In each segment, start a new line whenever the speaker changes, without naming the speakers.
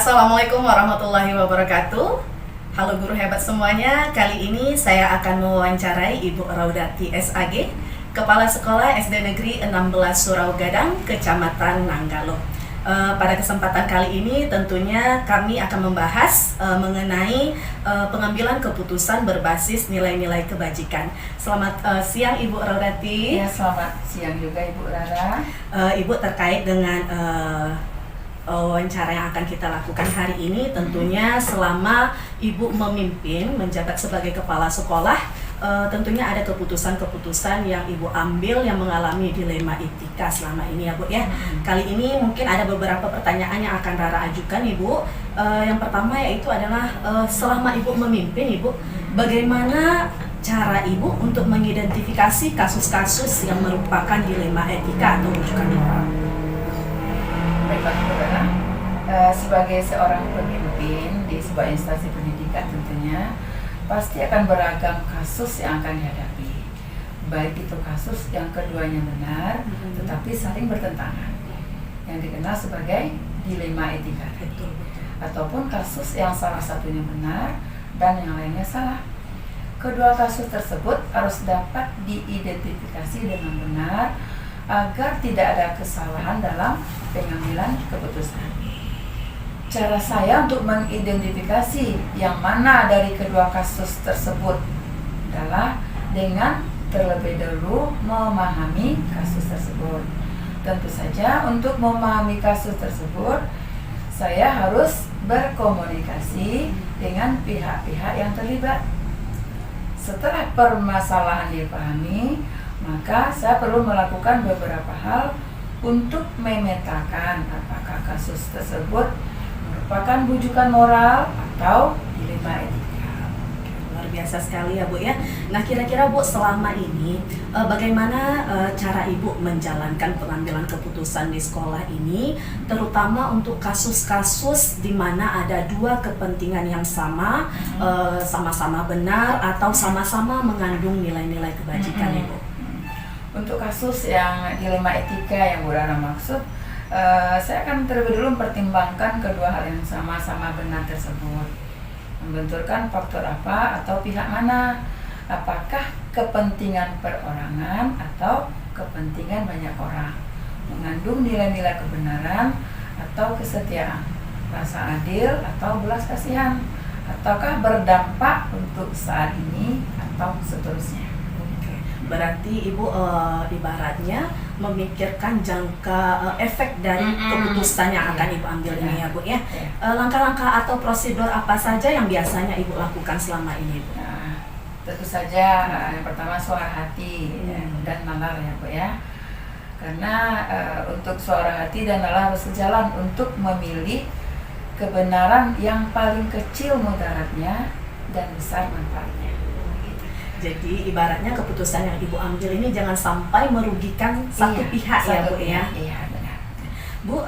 Assalamualaikum warahmatullahi wabarakatuh. Halo guru hebat semuanya. Kali ini saya akan mewawancarai Ibu Raudati SAG, Kepala Sekolah SD Negeri 16 Surau Gadang, Kecamatan Nanggalo. Pada kesempatan kali ini tentunya kami akan membahas mengenai pengambilan keputusan berbasis nilai-nilai kebajikan. Selamat siang Ibu Raudati.
Ya, selamat siang juga Ibu Rara.
Ibu, terkait dengan wawancara yang akan kita lakukan hari ini, tentunya selama Ibu memimpin menjabat sebagai kepala sekolah, tentunya ada keputusan-keputusan yang Ibu ambil yang mengalami dilema etika selama ini ya Bu ya. Kali ini mungkin ada beberapa pertanyaan yang akan Rara ajukan Ibu. Yang pertama yaitu adalah selama Ibu memimpin Ibu, bagaimana cara Ibu untuk mengidentifikasi kasus-kasus yang merupakan dilema etika atau rujukan moral?
Baiklah Bu Rara, sebagai seorang pemimpin di sebuah instansi pendidikan tentunya pasti akan beragam kasus yang akan dihadapi. Baik itu kasus yang keduanya benar, tetapi saling bertentangan, yang dikenal sebagai dilema etika. Ataupun kasus yang salah satunya benar dan yang lainnya salah. Kedua kasus tersebut harus dapat diidentifikasi dengan benar agar tidak ada kesalahan dalam pengambilan keputusan. Cara saya untuk mengidentifikasi yang mana dari kedua kasus tersebut adalah dengan terlebih dahulu memahami kasus tersebut. Tentu saja untuk memahami kasus tersebut, saya harus berkomunikasi dengan pihak-pihak yang terlibat. Setelah permasalahan dipahami, maka saya perlu melakukan beberapa hal untuk memetakan apakah kasus tersebut merupakan rujukan moral atau dilema etika.
Luar biasa sekali ya Bu ya. Nah, kira-kira Bu, selama ini bagaimana cara Ibu menjalankan pengambilan keputusan di sekolah ini, terutama untuk kasus-kasus di mana ada dua kepentingan yang sama, sama-sama benar atau sama-sama mengandung nilai-nilai kebajikan Ibu?
Untuk kasus yang dilema etika yang Bu Rara maksud, saya akan terlebih dulu mempertimbangkan kedua hal yang sama-sama benar tersebut. Membenturkan faktor apa atau pihak mana, apakah kepentingan perorangan atau kepentingan banyak orang, mengandung nilai-nilai kebenaran atau kesetiaan, rasa adil atau belas kasihan, ataukah berdampak untuk saat ini atau seterusnya.
Berarti Ibu ibaratnya memikirkan jangka efek dari keputusan yang akan Ibu ambil ini ya Bu ya. Langkah-langkah atau prosedur apa saja yang biasanya Ibu lakukan selama ini Bu?
Nah, tentu saja yang pertama suara hati dan nalar ya Bu ya. Karena untuk suara hati dan nalar harus sejalan untuk memilih kebenaran yang paling kecil mudaratnya dan besar manfaatnya.
Jadi ibaratnya keputusan yang Ibu ambil ini jangan sampai merugikan satu pihak ya Bu ya.
Iya benar.
Bu,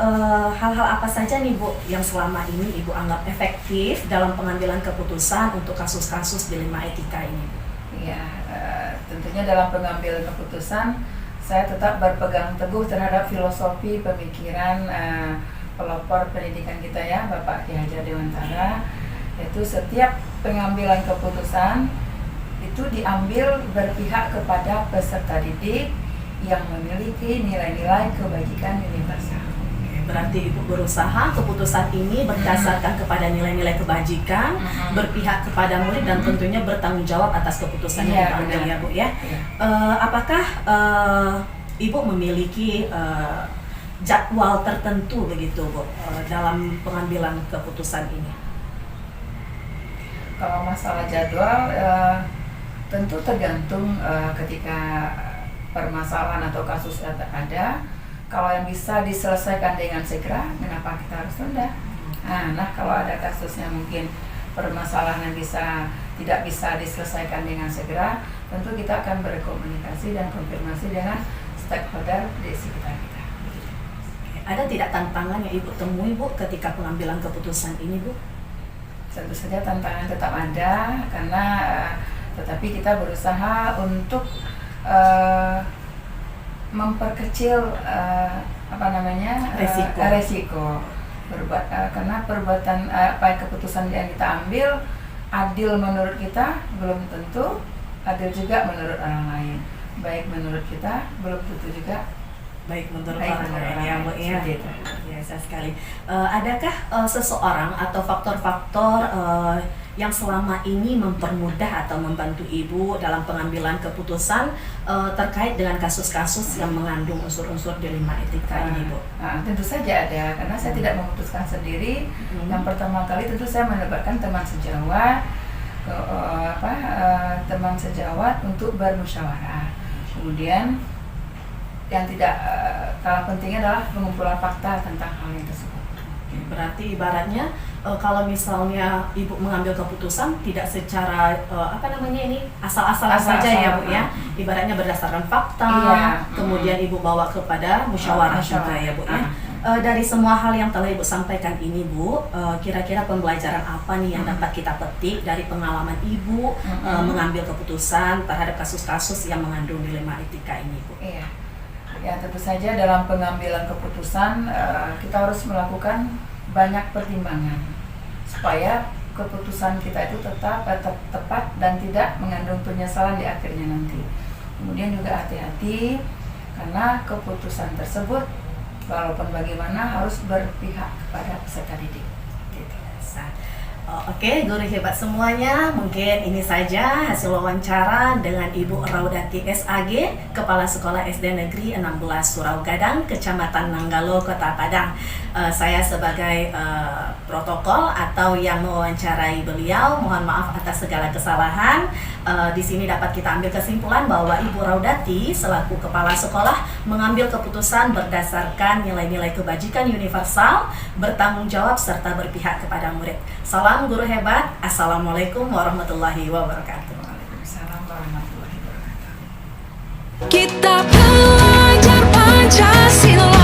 hal-hal apa saja nih Bu yang selama ini Ibu anggap efektif dalam pengambilan keputusan untuk kasus-kasus dilema etika ini?
Iya, tentunya dalam pengambilan keputusan saya tetap berpegang teguh terhadap filosofi pemikiran pelopor pendidikan kita ya, Bapak Ki Hajar Dewantara, yaitu setiap pengambilan keputusan itu diambil berpihak kepada peserta didik yang memiliki nilai-nilai kebajikan universal.
Berarti Ibu berusaha keputusan ini berdasarkan kepada nilai-nilai kebajikan, berpihak kepada murid dan tentunya bertanggung jawab atas keputusan yang diambil ya Bu ya. Apakah Ibu memiliki jadwal tertentu begitu Bu dalam pengambilan keputusan ini?
Kalau masalah jadwal tentu tergantung ketika permasalahan atau kasus ada. Kalau yang bisa diselesaikan dengan segera, kenapa kita harus tunda? Nah, kalau ada kasusnya mungkin permasalahan yang tidak bisa diselesaikan dengan segera, tentu kita akan berkomunikasi dan konfirmasi dengan stakeholder di sekitar kita.
Ada tidak tantangan yang Ibu temui Bu ketika pengambilan keputusan ini Bu?
Tentu saja tantangan tetap ada, karena tetapi kita berusaha untuk memperkecil resiko. Karena perbuatan keputusan yang kita ambil adil menurut kita belum tentu adil juga menurut orang lain. Baik menurut kita belum tentu juga
baik menurut
baik
orang
menurut
lain ya Bu ya.
Seperti itu.
Biasa sekali. Adakah seseorang atau faktor-faktor yang selama ini mempermudah atau membantu Ibu dalam pengambilan keputusan terkait dengan kasus-kasus yang mengandung unsur-unsur dilema etika ini Bu?
Tentu saja ada, karena saya tidak memutuskan sendiri. Yang pertama kali tentu saya melibatkan teman sejawat, teman sejawat untuk bermusyawarah. Kemudian yang tidak kalah pentingnya adalah pengumpulan fakta tentang hal yang tersebut.
Berarti ibaratnya kalau misalnya Ibu mengambil keputusan tidak secara asal-asalan saja ya Bu ya. Ibaratnya berdasarkan fakta, kemudian Ibu bawa kepada musyawarah juga ya Bu ya. Dari semua hal yang telah Ibu sampaikan ini Bu, kira-kira pembelajaran apa nih yang dapat kita petik dari pengalaman Ibu mengambil keputusan terhadap kasus-kasus yang mengandung dilema etika ini Bu?
Iya. Ya, tentu saja dalam pengambilan keputusan kita harus melakukan banyak pertimbangan supaya keputusan kita itu tetap tepat dan tidak mengandung penyesalan di akhirnya nanti. Kemudian juga hati-hati karena keputusan tersebut walaupun bagaimana harus berpihak kepada peserta didik.
Oke, guru hebat semuanya, mungkin ini saja hasil wawancara dengan Ibu Raudati SAG, Kepala Sekolah SD Negeri 16 Surau Gadang, Kecamatan Nanggalo, Kota Padang. Saya sebagai protokol atau yang mewawancarai beliau, mohon maaf atas segala kesalahan. Di sini dapat kita ambil kesimpulan bahwa Ibu Raudati selaku Kepala Sekolah mengambil keputusan berdasarkan nilai-nilai kebajikan universal, bertanggung jawab serta berpihak kepada murid. Salam guru hebat. Assalamualaikum warahmatullahi wabarakatuh.
Waalaikumsalam warahmatullahi wabarakatuh.
Kita belajar Pancasila.